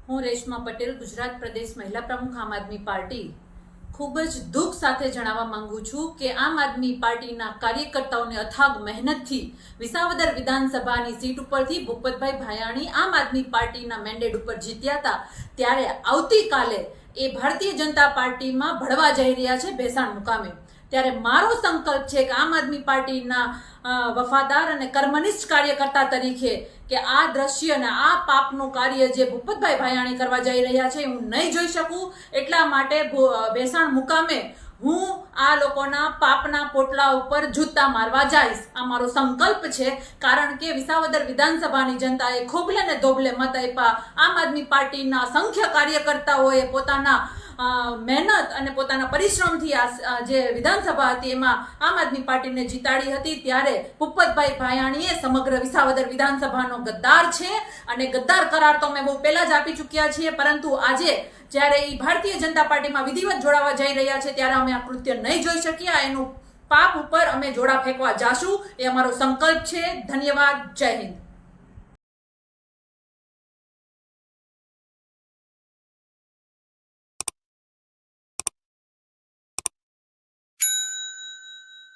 હું રેશમા પટેલ, ગુજરાત પ્રદેશ મહિલા પ્રમુખ, આમ આદમી પાર્ટી. ખૂબ જ દુઃખ સાથે જણાવવા માંગુ છું કે આમ આદમી પાર્ટીના કાર્યકર્તાઓની અથાગ મહેનતથી વિસાવદર વિધાનસભાની સીટ ઉપરથી ભૂપતભાઈ ભાયાણી આમ આદમી પાર્ટીના મેન્ડેટ ઉપર જીત્યા હતા. ત્યારે આવતીકાલે એ ભારતીય જનતા પાર્ટીમાં ભળવા જઈ રહ્યા છે ભેસાણ મુકામે. ત્યારે મારો સંકલ્પ છે કે આમ આદમી પાર્ટીના વફાદાર અને કર્મનિષ્ઠ કાર્યકર્તા તરીકે કે આ દ્રશ્ય અને આ પાપનું કાર્ય જે ભૂપતભાઈ ભાયાણી કરવા જઈ રહ્યા છે હું નહીં જોઈ શકું. એટલા માટે ભેસાણ મુકામે હું આ લોકોના પાપના પોટલા ઉપર જૂતા મારવા જઈશ. આ મારો સંકલ્પ છે. કારણ કે વિસાવદર વિધાનસભાની જનતાએ ખોબલે ને ધોબલે મત આપ્યા. આમ આદમી પાર્ટીના અસંખ્ય કાર્યકર્તાઓએ પોતાના મહેનત અને પોતાના પરિશ્રમથી આ જે વિધાનસભા હતી એમાં આમ આદમી પાર્ટીને જીતાડી હતી. ત્યારે ભૂપતભાઈ ભાયાણીએ સમગ્ર વિસાવદર વિધાનસભાનો ગદ્દાર છે અને ગદ્દાર કરાર તો અમે બહુ પહેલા જ આપી ચૂક્યા છીએ. પરંતુ આજે જ્યારે એ ભારતીય જનતા પાર્ટીમાં વિધિવત જોડાવા જઈ રહ્યા છે ત્યારે અમે આ કૃત્ય નહીં જોઈ શક્યા. એનું પાપ ઉપર અમે જોડા ફેંકવા જાશું. એ અમારો સંકલ્પ છે. ધન્યવાદ. જય હિન્દ.